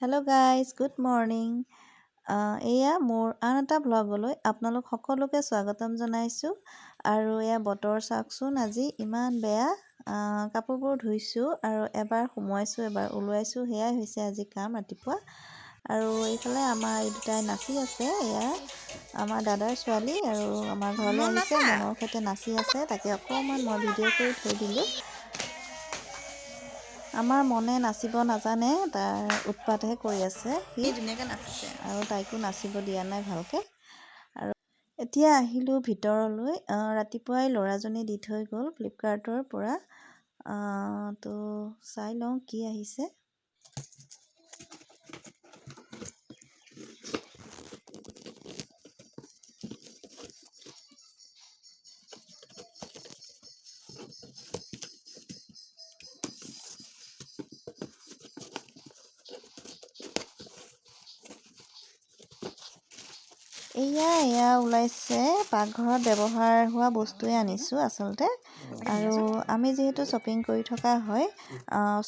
Hello' guys, good morning. এয়া মোৰ আন এটা ব্লগলৈ আপোনালোক সকলোকে স্বাগতম জনাইছোঁ। আৰু এয়া বতৰ চাওকচোন, আজি ইমান বেয়া। কাপোৰবোৰ ধুইছোঁ আৰু এবাৰ সুমুৱাইছোঁ এবাৰ ওলোৱাইছোঁ, সেয়াই হৈছে আজি কাম ৰাতিপুৱা। আৰু এইফালে আমাৰ এই দুটাই নাচি আছে। এয়া আমাৰ দাদাৰ ছোৱালী আৰু আমাৰ ঘৰলৈ আহিছে, মনৰ সৈতে নাচি আছে। তাকে অকণমান মই ভিডিঅ' কৰি থৈ দিলোঁ। আমাৰ মনে নাচিব নাজানে, তাৰ উৎপাতহে কৰি আছে। সি ধুনীয়াকৈ নাচিছে আৰু তাইকো নাচিব দিয়া নাই ভালকৈ। আৰু এতিয়া আহিলোঁ ভিতৰলৈ। ৰাতিপুৱাই ল'ৰাজনে দি থৈ গ'ল ফ্লিপকাৰ্টৰ পৰা। তো চাই লওঁ কি আহিছে। এয়া ওলাইছে, পাকঘৰত ব্যৱহাৰ হোৱা বস্তুৱে আনিছোঁ আচলতে। আৰু আমি যিহেতু শ্বপিং কৰি থকা হয়,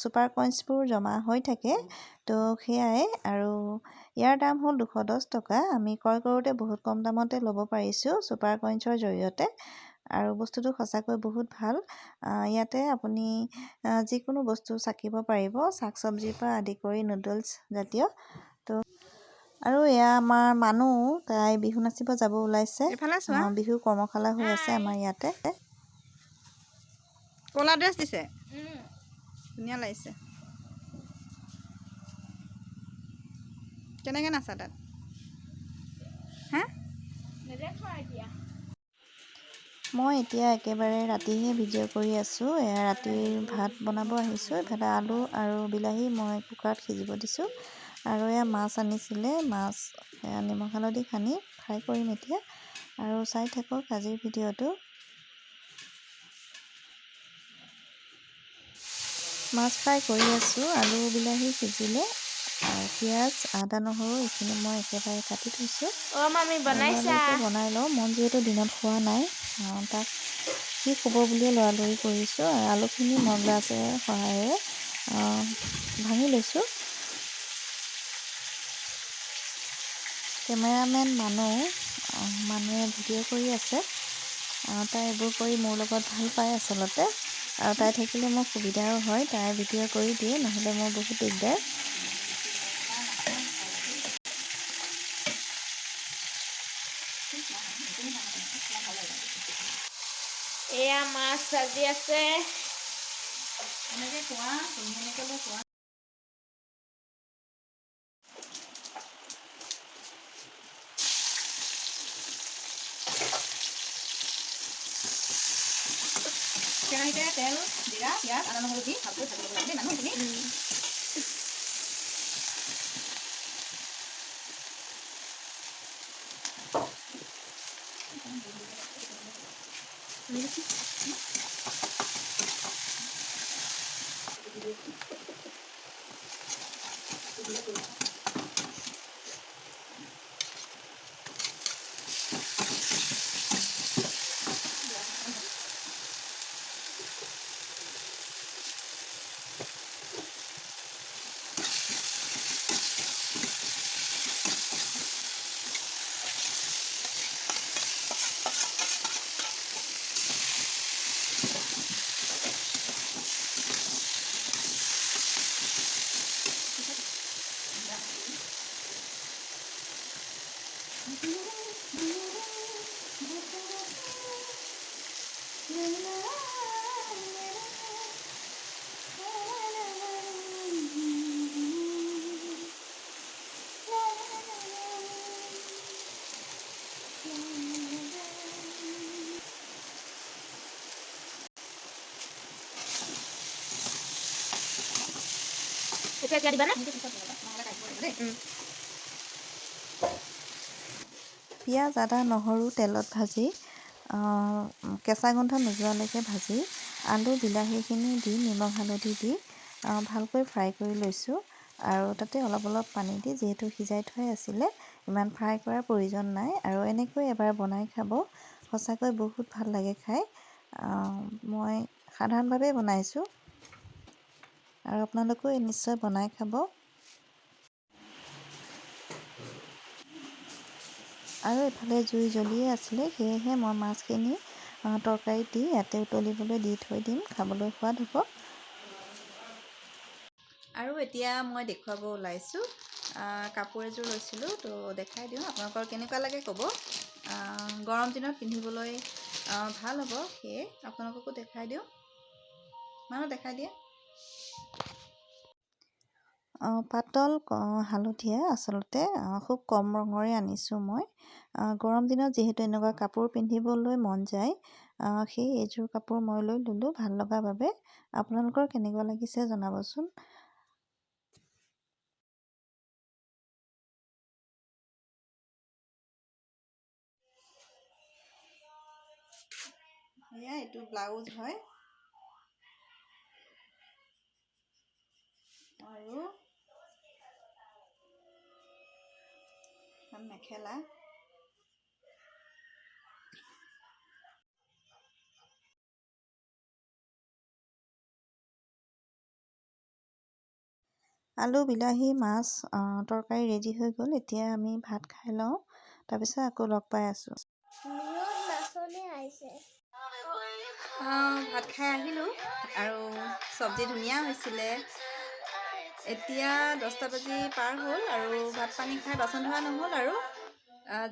ছুপাৰ কইন্সবোৰ জমা হৈ থাকে, তো সেয়াই। আৰু ইয়াৰ দাম হ'ল 210 টকা। আমি ক্ৰয় কৰোঁতে বহুত কম দামতে ল'ব পাৰিছোঁ ছুপাৰ কইন্সৰ জৰিয়তে। আৰু বস্তুটো সঁচাকৈ বহুত ভাল। ইয়াতে আপুনি যিকোনো বস্তু চাকিব পাৰিব, শাক চব্জিৰ পৰা আদি কৰি নুডলছ জাতীয়। তো আৰু এয়া আমাৰ মানুহ, তাই বিহু নাচিব যাব ওলাইছে। বিহু কৰ্মশালা হৈ আছে আমাৰ ইয়াতে। ক'লা ড্ৰেছ দিছে, ধুনীয়া লাগিছে। কেনেকৈ নাচা তাত? হা? মই এতিয়া একেবাৰে ৰাতিহে ভিডিঅ' কৰি আছোঁ। এয়া ৰাতিৰ ভাত বনাব আহিছোঁ। এইফালে আলু আৰু বিলাহী মই কুকাৰত সিজিব দিছোঁ। আৰু এয়া মাছ আনিছিলে, মাছ নিমখ হালধি সানি ফ্ৰাই কৰিম এতিয়া। আৰু চাই থাকক আজিৰ ভিডিঅ'টো। মাছ ফ্ৰাই কৰি আছোঁ, আলু বিলাহী সিজিলে। আৰু পিঁয়াজ আদা নহৰু এইখিনি মই একেবাৰে কাটি থৈছোঁ। লৰালৰিকৈ বনাই লওঁ, মন যিহেতু দিনত খোৱা নাই। তাক সি শুব বুলিয়ে লৰালৰি কৰিছোঁ। আৰু আলুখিনি মই গ্লাছেৰে সহায়েৰে ভাঙি লৈছোঁ। কেমেৰামেন মানুহে ভিডিঅ' কৰি আছে। তাই এইবোৰ কৰি মোৰ লগত ভাল পায় আচলতে। আৰু তাই থাকিলে মোৰ সুবিধাও হয়, তাই ভিডিঅ' কৰি দিয়ে, নহ'লে মোৰ বহুত দিগদাৰ। এয়া মাছ ভাজি আছে। কেৰাহীতে তেল, জিৰা, পিঁয়াজ, আদা নহৰু দি ভালকৈ ভাজিব লাগে দেই মানুহখিনি। এতিয়া দিবা নে? পিঁয়াজ আদা নহৰু তেলত ভাজি, কেঁচা গোন্ধ নোযোৱালৈকে ভাজি, আলু বিলাহীখিনি দি নিমখ হালধি দি ভালকৈ ফ্ৰাই কৰি লৈছোঁ। আৰু তাতে অলপ অলপ পানী দি, যিহেতু সিজাই থোৱাই আছিলে, ইমান ফ্ৰাই কৰাৰ প্ৰয়োজন নাই। আৰু এনেকৈ এবাৰ বনাই খাব, সঁচাকৈ বহুত ভাল লাগে খাই। মই সাধাৰণভাৱে বনাইছোঁ, আৰু আপোনালোকেও নিশ্চয় বনাই খাব। আৰু এফালে জুই জ্বলিয়ে আছিলে, সেয়েহে মই মাছখিনি তৰকাৰীত দি ইয়াতে উতলিবলৈ দি থৈ দিম, খাবলৈ সোৱাদ হ'ব। আৰু এতিয়া মই দেখুৱাব ওলাইছোঁ, কাপোৰ এযোৰ লৈছিলোঁ, তো দেখাই দিওঁ, আপোনালোকৰ কেনেকুৱা লাগে ক'ব। গৰম দিনত পিন্ধিবলৈ ভাল হ'ব, সেয়ে আপোনালোককো দেখাই দিওঁ। মানুহ দেখাই দিয়ে। পাতল হালধীয়া, আচলতে খুব কম ৰঙৰে আনিছোঁ মই। গৰম দিনত যিহেতু এনেকুৱা কাপোৰ পিন্ধিবলৈ মন যায়, সেই এইযোৰ কাপোৰ মই লৈ ল'লোঁ ভাল লগা বাবে। আপোনালোকৰ কেনেকুৱা লাগিছে জনাবচোন। এয়া এইটো ব্লাউজ হয় আৰু মেখেলা। আলু, বিলাহী, মাছ তৰকাৰী ৰেডি হৈ গ'ল। এতিয়া আমি ভাত খাই লওঁ, তাৰপিছত আকৌ লগ পাই আছোঁ। ভাত খাই আহিলোঁ আৰু চব্জি ধুনীয়া হৈছিলে। এতিয়া 10টা বাজি পাৰ হ'ল আৰু ভাত পানী খাই বাচন ধোৱা নহ'ল আৰু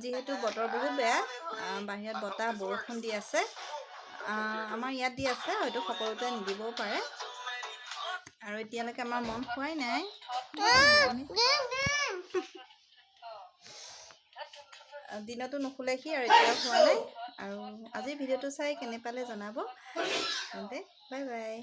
যিহেতু বতৰ বহুত বেয়া, বাহিৰত বতাহ বৰষুণ দি আছে। আমাৰ ইয়াত দি আছে, হয়তো সকলোতে নিদিবও পাৰে। আৰু এতিয়ালৈকে আমাৰ মন খোৱাই নাই। দিনতো নুশুলেহি আৰু এতিয়াও খোৱা নাই। আৰু আজিৰ ভিডিঅ'টো চাই কেনে পালে জনাব। তেন্তে বাই বাই।